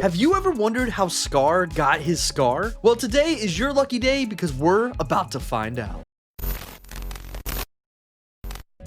Have you ever wondered how Scar got his scar? Well, today is your lucky day because we're about to find out.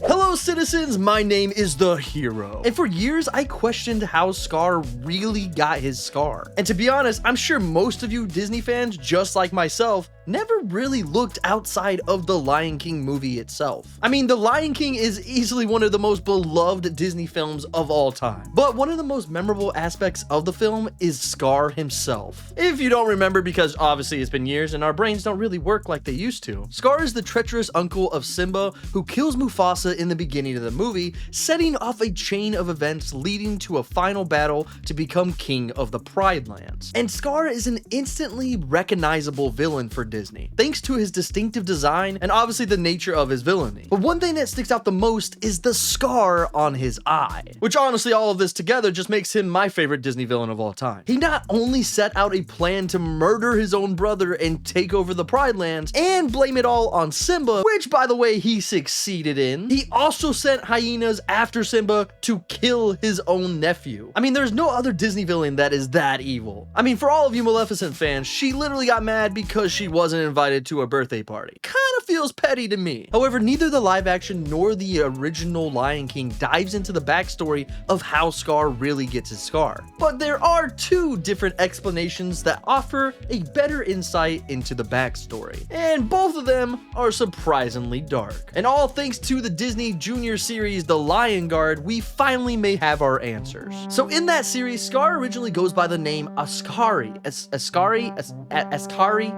Hello citizens, my name is The Hero, and for years I questioned how Scar really got his scar. And to be honest, I'm sure most of you Disney fans, just like myself, never really looked outside of the Lion King movie itself. I mean, The Lion King is easily one of the most beloved Disney films of all time, but one of the most memorable aspects of the film is Scar himself. If you don't remember, because obviously it's been years and our brains don't really work like they used to, Scar is the treacherous uncle of Simba who kills Mufasa in the beginning of the movie, setting off a chain of events leading to a final battle to become king of the Pride Lands. And Scar is an instantly recognizable villain for Disney, thanks to his distinctive design and obviously the nature of his villainy. But one thing that sticks out the most is the scar on his eye, which honestly all of this together just makes him my favorite Disney villain of all time. He not only set out a plan to murder his own brother and take over the Pride Lands and blame it all on Simba, which by the way he succeeded in, he also sent hyenas after Simba to kill his own nephew. I mean, there's no other Disney villain that is that evil. I mean, for all of you Maleficent fans, she literally got mad because she wasn't invited to a birthday party. Kinda feels petty to me. However, neither the live action nor the original Lion King dives into the backstory of how Scar really gets his scar. But there are two different explanations that offer a better insight into the backstory. And both of them are surprisingly dark. And all thanks to the Disney Junior series, The Lion Guard, we finally may have our answers. So in that series, Scar originally goes by the name Askari,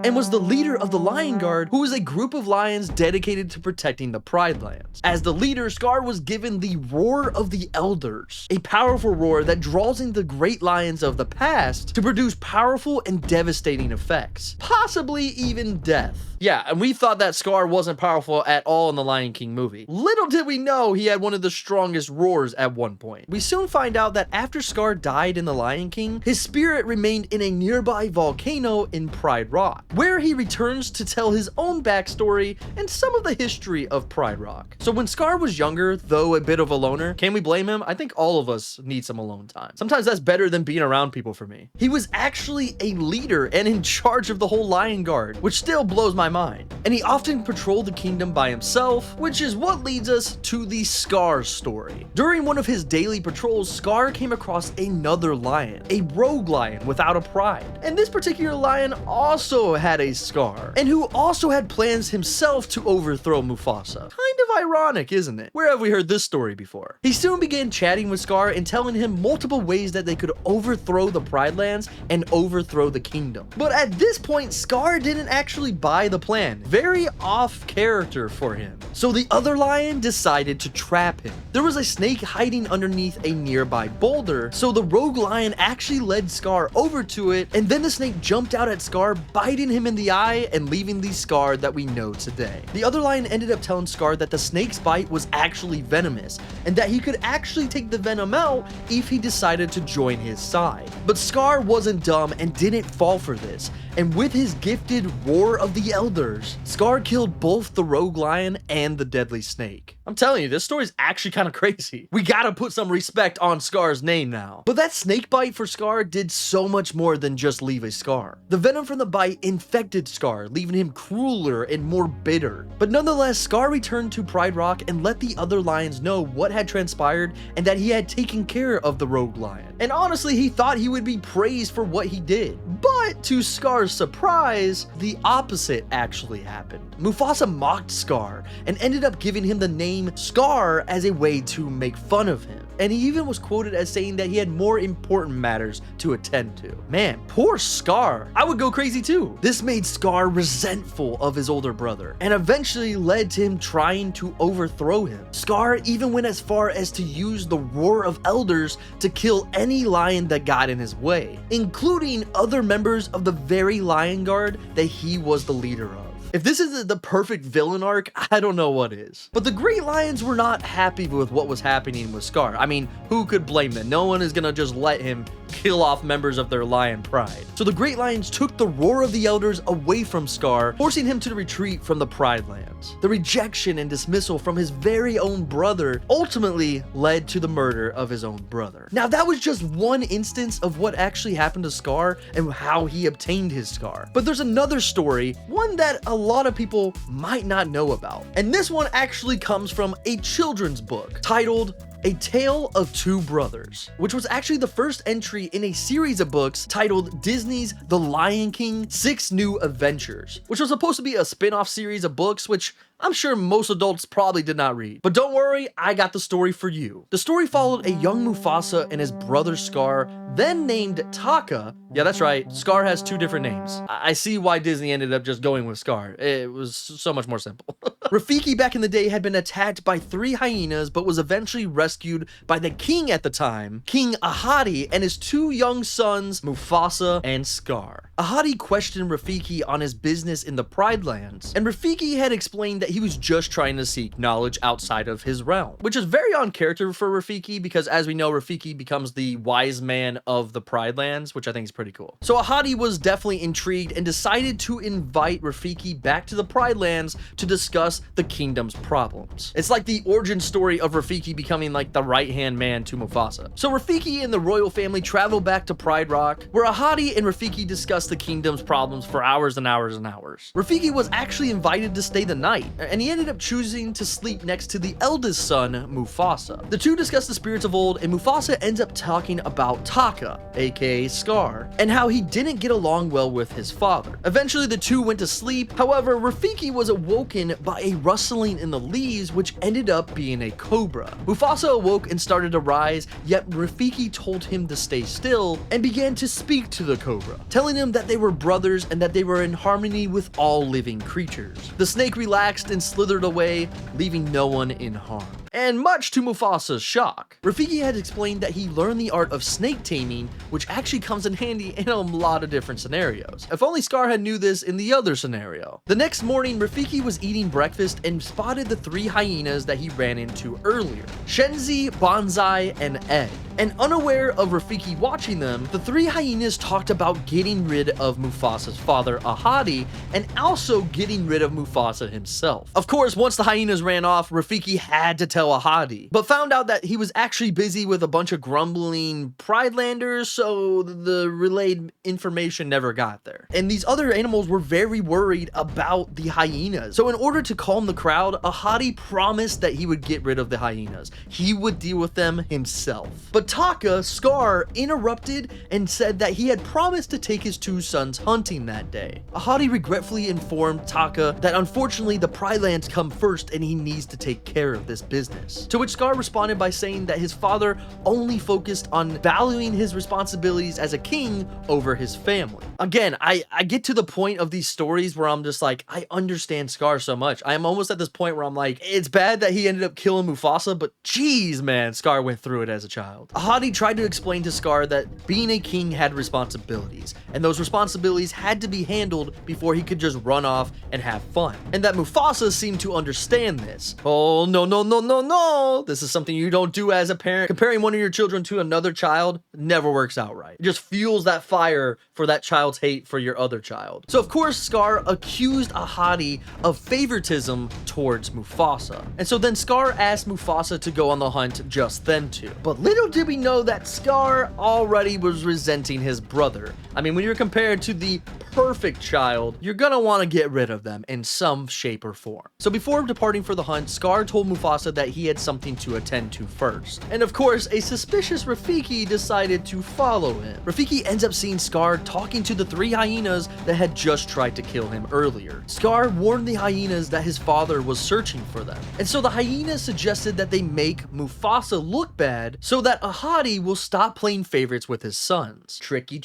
and was the leader of the Lion Guard, who was a group of lions dedicated to protecting the Pride Lands. As the leader, Scar was given the Roar of the Elders, a powerful roar that draws in the great lions of the past to produce powerful and devastating effects, possibly even death. Yeah, and we thought that Scar wasn't powerful at all in the Lion King movie. Little did we know he had one of the strongest roars at one point. We soon find out that after Scar died in the Lion King, his spirit remained in a nearby volcano in Pride Rock, where he returns to tell his own backstory and some of the history of Pride Rock. So when Scar was younger, though a bit of a loner, can we blame him? I think all of us need some alone time. Sometimes that's better than being around people for me. He was actually a leader and in charge of the whole Lion Guard, which still blows my mind. And he often patrolled the kingdom by himself, which is what leads us to the Scar story. During one of his daily patrols, Scar came across another lion, a rogue lion without a pride. And this particular lion also had a scar, and who also had plans himself to overthrow Mufasa. Kind of ironic, isn't it? Where have we heard this story before? He soon began chatting with Scar and telling him multiple ways that they could overthrow the Pride Lands and overthrow the kingdom. But at this point, Scar didn't actually buy the plan. Very off character for him. So the other lion decided to trap him. There was a snake hiding underneath a nearby boulder, so the rogue lion actually led Scar over to it, and then the snake jumped out at Scar, biting him in the eye and leaving the scar that we know today. The other lion ended up telling Scar that the snake's bite was actually venomous, and that he could actually take the venom out if he decided to join his side. But Scar wasn't dumb and didn't fall for this, and with his gifted Roar of the Elders, Scar killed both the rogue lion and the deadly snake. I'm telling you, this story's actually kind of crazy. We gotta put some respect on Scar's name now. But that snake bite for Scar did so much more than just leave a scar. The venom from the bite infected Scar, leaving him crueler and more bitter. But nonetheless, Scar returned to Pride Rock and let the other lions know what had transpired and that he had taken care of the rogue lion. And honestly, he thought he would be praised for what he did. But to Scar's surprise, the opposite actually happened. Mufasa mocked Scar and ended up giving him the name Scar as a way to make fun of him. And he even was quoted as saying that he had more important matters to attend to. Man, poor Scar. I would go crazy too. This made Scar resentful of his older brother and eventually led to him trying to overthrow him. Scar even went as far as to use the Roar of Elders to kill any lion that got in his way, including other members of the very Lion Guard that he was the leader of. If this isn't the perfect villain arc, I don't know what is. But the Great Lions were not happy with what was happening with Scar. I mean, who could blame them? No one is gonna just let him kill off members of their lion pride. So the Great Lions took the Roar of the Elders away from Scar, forcing him to retreat from the Pride Lands. The rejection and dismissal from his very own brother ultimately led to the murder of his own brother. Now that was just one instance of what actually happened to Scar and how he obtained his scar. But there's another story, one that a lot of people might not know about. And this one actually comes from a children's book titled A Tale of Two Brothers, which was actually the first entry in a series of books titled Disney's The Lion King 6 New Adventures, which was supposed to be a spin-off series of books, which I'm sure most adults probably did not read. But don't worry, I got the story for you. The story followed a young Mufasa and his brother Scar, then named Taka. Yeah, that's right, Scar has 2 different names. I see why Disney ended up just going with Scar. It was so much more simple. Rafiki back in the day had been attacked by 3 hyenas, but was eventually rescued by the king at the time, King Ahadi, and his 2 young sons, Mufasa and Scar. Ahadi questioned Rafiki on his business in the Pride Lands, and Rafiki had explained that he was just trying to seek knowledge outside of his realm, which is very on character for Rafiki because, as we know, Rafiki becomes the wise man of the Pride Lands, which I think is pretty cool. So Ahadi was definitely intrigued and decided to invite Rafiki back to the Pride Lands to discuss the kingdom's problems. It's like the origin story of Rafiki becoming like the right-hand man to Mufasa. So Rafiki and the royal family travel back to Pride Rock, where Ahadi and Rafiki discuss the kingdom's problems for hours and hours and hours. Rafiki was actually invited to stay the night, and he ended up choosing to sleep next to the eldest son, Mufasa. The two discuss the spirits of old, and Mufasa ends up talking about Taka, aka Scar, and how he didn't get along well with his father. Eventually, the two went to sleep. However, Rafiki was awoken by a rustling in the leaves, which ended up being a cobra. Mufasa awoke and started to rise, yet Rafiki told him to stay still and began to speak to the cobra, telling him that they were brothers and that they were in harmony with all living creatures. The snake relaxed and slithered away, leaving no one in harm. And much to Mufasa's shock, Rafiki had explained that he learned the art of snake taming, which actually comes in handy in a lot of different scenarios. If only Scar had knew this in the other scenario. The next morning, Rafiki was eating breakfast and spotted the 3 hyenas that he ran into earlier, Shenzi, Bonsai, and Egg. And unaware of Rafiki watching them, the 3 hyenas talked about getting rid of Mufasa's father, Ahadi, and also getting rid of Mufasa himself. Of course, once the hyenas ran off, Rafiki had to tell Ahadi, but found out that he was actually busy with a bunch of grumbling Pridelanders, so the relayed information never got there. And these other animals were very worried about the hyenas. So in order to calm the crowd, Ahadi promised that he would get rid of the hyenas. He would deal with them himself. But Taka, Scar, interrupted and said that he had promised to take his 2 sons hunting that day. Ahadi regretfully informed Taka that unfortunately the Pride Lands come first and he needs to take care of this business. To which Scar responded by saying that his father only focused on valuing his responsibilities as a king over his family. Again, I get to the point of these stories where I'm just like, I understand Scar so much. I am almost at this point where I'm like, it's bad that he ended up killing Mufasa, but geez, man, Scar went through it as a child. Ahadi tried to explain to Scar that being a king had responsibilities, and those responsibilities had to be handled before he could just run off and have fun. And that Mufasa seemed to understand this. Oh, no. This is something you don't do as a parent. Comparing one of your children to another child never works out right. It just fuels that fire for that child's hate for your other child. So of course, Scar accused Ahadi of favoritism towards Mufasa. And so then Scar asked Mufasa to go on the hunt just then too. But little did we know that Scar already was resenting his brother. I mean, when you're compared to the perfect child, you're gonna want to get rid of them in some shape or form. So before departing for the hunt, Scar told Mufasa that he had something to attend to first. And of course, a suspicious Rafiki decided to follow him. Rafiki ends up seeing Scar talking to the 3 hyenas that had just tried to kill him earlier. Scar warned the hyenas that his father was searching for them. And so the hyenas suggested that they make Mufasa look bad so that Ahadi will stop playing favorites with his sons. Tricky.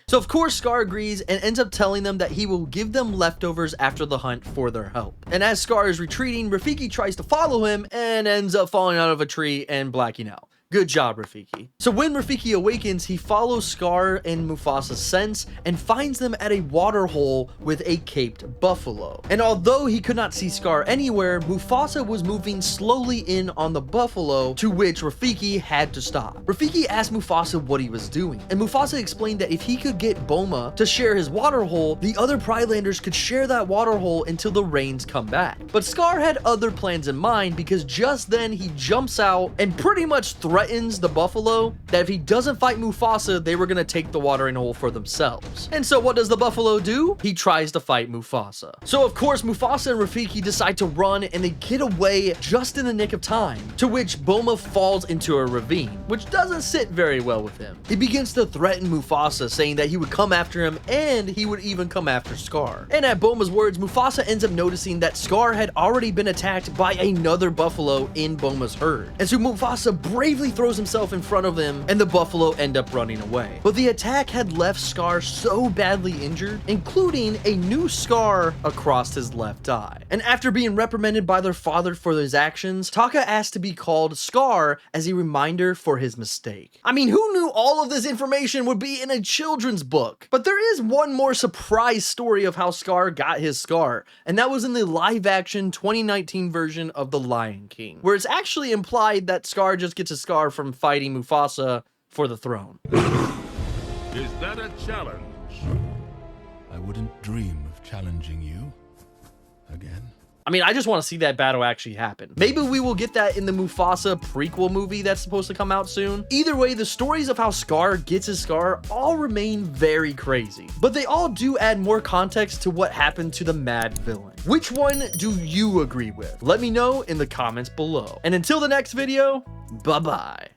So of course, Scar agrees and ends up telling them that he will give them leftovers after the hunt for their help. And as Scar is retreating, Rafiki tries to follow him and ends up falling out of a tree and blacking out. Good job, Rafiki. So when Rafiki awakens, he follows Scar and Mufasa's scents and finds them at a water hole with a caped buffalo. And although he could not see Scar anywhere, Mufasa was moving slowly in on the buffalo, to which Rafiki had to stop. Rafiki asked Mufasa what he was doing, and Mufasa explained that if he could get Boma to share his water hole, the other Pridelanders could share that water hole until the rains come back. But Scar had other plans in mind, because just then he jumps out and pretty much threatens the buffalo that if he doesn't fight Mufasa, they were gonna take the watering hole for themselves. And so what does the buffalo do? He tries to fight Mufasa. So of course Mufasa and Rafiki decide to run, and they get away just in the nick of time, to which Boma falls into a ravine, which doesn't sit very well with him. He begins to threaten Mufasa, saying that he would come after him and he would even come after Scar. And at Boma's words, Mufasa ends up noticing that Scar had already been attacked by another buffalo in Boma's herd. And so Mufasa bravely throws himself in front of them, and the buffalo end up running away. But the attack had left Scar so badly injured, including a new scar across his left eye. And after being reprimanded by their father for his actions, Taka asked to be called Scar as a reminder for his mistake. I mean, who knew all of this information would be in a children's book? But there is one more surprise story of how Scar got his scar, and that was in the live-action 2019 version of The Lion King, where it's actually implied that Scar just gets a scar from fighting Mufasa for the throne. Is that a challenge? I wouldn't dream of challenging you again. I mean, I just want to see that battle actually happen. Maybe we will get that in the Mufasa prequel movie that's supposed to come out soon. Either way, the stories of how Scar gets his scar all remain very crazy, but they all do add more context to what happened to the mad villain. Which one do you agree with? Let me know in the comments below. And until the next video, bye-bye.